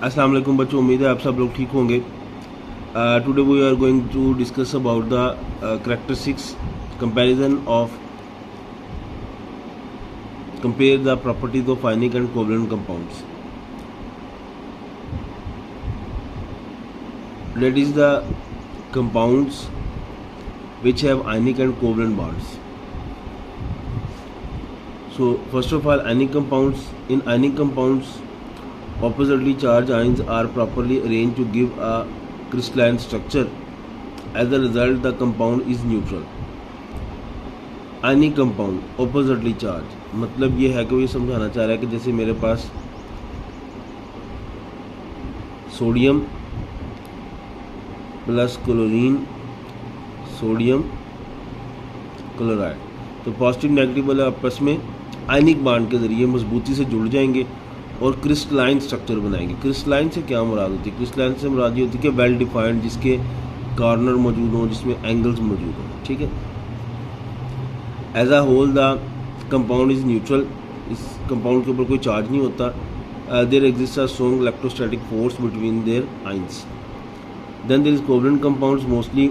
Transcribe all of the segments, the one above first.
अस्सलाम वालेकुम बच्चों, उम्मीद है आप सब लोग ठीक होंगे। Today we are going to discuss about the characteristics comparison of compare the properties of ionic and covalent compounds. That is the compounds which have ionic and covalent bonds. So first of all, ionic compounds. In ionic compounds, oppositely charged ions are properly arranged to give a crystalline structure. As a result, the compound is neutral. Ionic compound oppositely charged मतलब ये है कि वो ये समझाना चाह रहा है कि जैसे मेरे पास sodium plus chlorine sodium chloride, तो पॉजिटिव नेगेटिव वाले आपस में आयनिक बांड के ज़रिए मजबूती से जुड़ जाएंगे और क्रिस्टलाइन स्ट्रक्चर बनाएंगे। क्रिस्टलाइन से क्या मुराद होती है? क्रिस्टलाइन से मुराद ये होती है कि वेल डिफाइंड, जिसके कॉर्नर मौजूद हों, जिसमें एंगल्स मौजूद हों। ठीक है। As a whole the compound is neutral. इस कंपाउंड के ऊपर कोई चार्ज नहीं होता। There exist a strong electrostatic force between their ions. Then there is covalent compounds mostly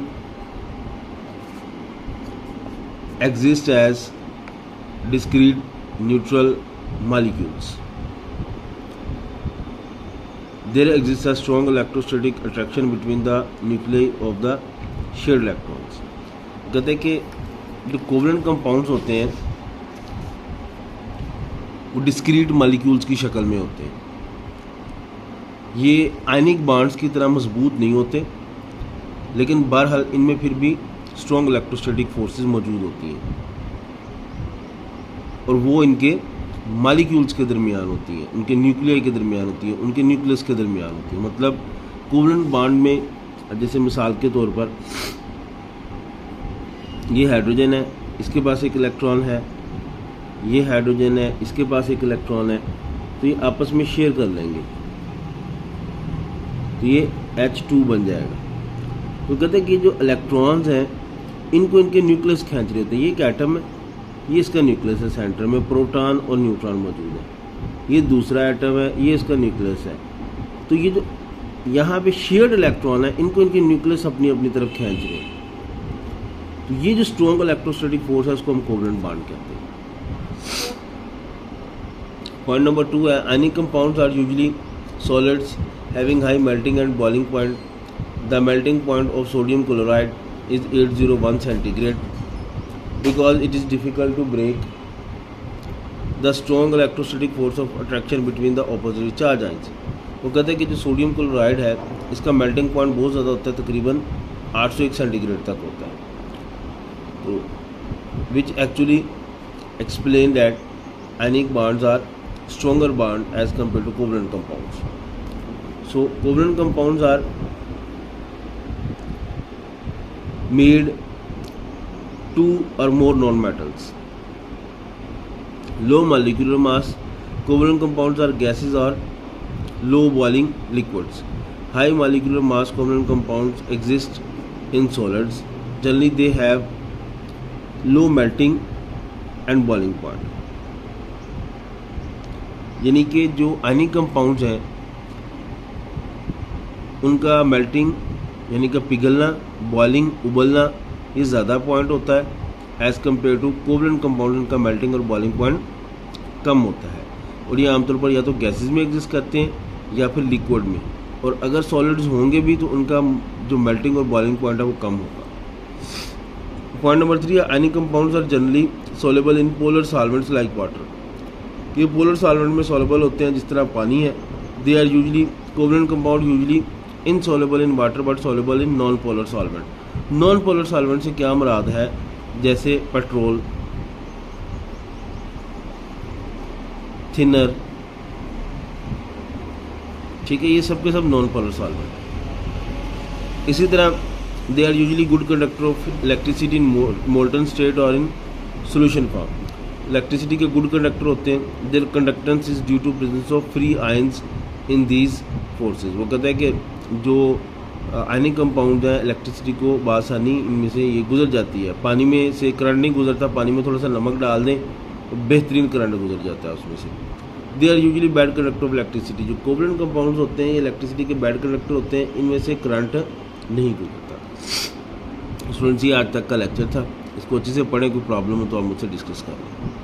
exist as discrete neutral molecules. There exists a strong electrostatic attraction between the nuclei of the shared electrons. कहते हैं कि जो covalent compounds होते हैं वो discrete molecules की शक्ल में होते हैं। ये आयनिक बांड्स की तरह मजबूत नहीं होते, लेकिन बहरहाल इनमें फिर भी स्ट्रॉन्ग इलेक्ट्रोस्टैटिक फोर्सेस मौजूद होती हैं और वो इनके मॉलिक्यूल्स के दरमियान होती हैं, उनके न्यूक्लियाई के दरमियान होती हैं, उनके न्यूक्लियस के दरमियान होती हैं। मतलब कोवलेंट बांड में जैसे मिसाल के तौर पर ये हाइड्रोजन है, इसके पास एक इलेक्ट्रॉन है, ये हाइड्रोजन है, इसके पास एक इलेक्ट्रॉन है, तो ये आपस में शेयर कर लेंगे, तो ये H2 बन जाएगा। तो कहते हैं कि जो इलेक्ट्रॉन्स हैं इनको इनके न्यूक्लियस खींच रहे होते हैं। ये एक एटम है, ये इसका न्यूक्लियस है, सेंटर में प्रोटॉन और न्यूट्रॉन मौजूद है। ये दूसरा एटम है, ये इसका न्यूक्लियस है। तो ये जो यहाँ पे शेयर्ड इलेक्ट्रॉन है इनको इनके न्यूक्लियस अपनी अपनी तरफ खींच रहे हैं। तो ये जो स्ट्रॉन्ग इलेक्ट्रोस्टैटिक फोर्स है उसको हम कोवलेंट बॉन्ड कहते हैं। पॉइंट नंबर 2 है ionic compounds are usually solids having high melting and boiling point. The melting point of sodium chloride is 801 centigrade because it is difficult to break the strong electrostatic force of attraction between the opposite charge ions. वो कहते हैं कि जो sodium chloride है इसका melting point बहुत ज़्यादा होता है, तकरीबन 801 सेंटीग्रेड तक होता है। तो which actually explain that ionic bonds are stronger bond as compare to covalent compounds. So covalent compounds are made two or more non-metals. Low molecular mass covalent compounds are gases or low boiling liquids. High molecular mass covalent compounds exist in solids. Generally they have low melting and boiling point. यानी कि जो ionic compounds हैं उनका melting यानी कि पिघलना, boiling, उबलना ये ज़्यादा पॉइंट होता है as compare to covalent compound. उनका मेल्टिंग और बॉइलिंग पॉइंट कम होता है और ये आमतौर पर या तो गैसेस में एग्जिस्ट करते हैं या फिर लिक्विड में, और अगर सॉलिड्स होंगे भी तो उनका जो मेल्टिंग और बॉइलिंग पॉइंट है वो कम होगा। पॉइंट नंबर 3 है ionic compounds are generally soluble in polar solvents like water. ये पोलर सॉल्वेंट में सोलेबल होते हैं जिस तरह पानी है। They are usually covalent compound usually insoluble in water but soluble in non polar solvent. Non polar solvent से क्या मुराद है? जैसे पेट्रोल, थिनर, ठीक है, ये सब के सब नॉन पोलर सॉल्वेंट। इसी तरह they are usually good conductor of electricity in molten state और इन सोल्यूशन फॉर्म। इलेक्ट्रिसिटी के गुड कंडक्टर होते हैं। Their conductance is due to presence of free ions in these forces. वो कहता है कि जो आयनिक कंपाउंड है इलेक्ट्रिसिटी को बासानी इनमें से ये गुजर जाती है। पानी में से करंट नहीं गुजरता, पानी में थोड़ा सा नमक डाल दें तो बेहतरीन करंट गुजर जाता है उसमें से। They are usually bad conductor of electricity. जो कोवलेंट कंपाउंड्स होते हैं ये इलेक्ट्रिसिटी के बैड कंडक्टर होते हैं, इनमें से करंट नहीं गुजरता। स्टूडेंट्स ये आज तक का लेक्चर था, इसको अच्छे से पढ़ें, कोई प्रॉब्लम हो तो आप मुझसे डिस्कस कर लें।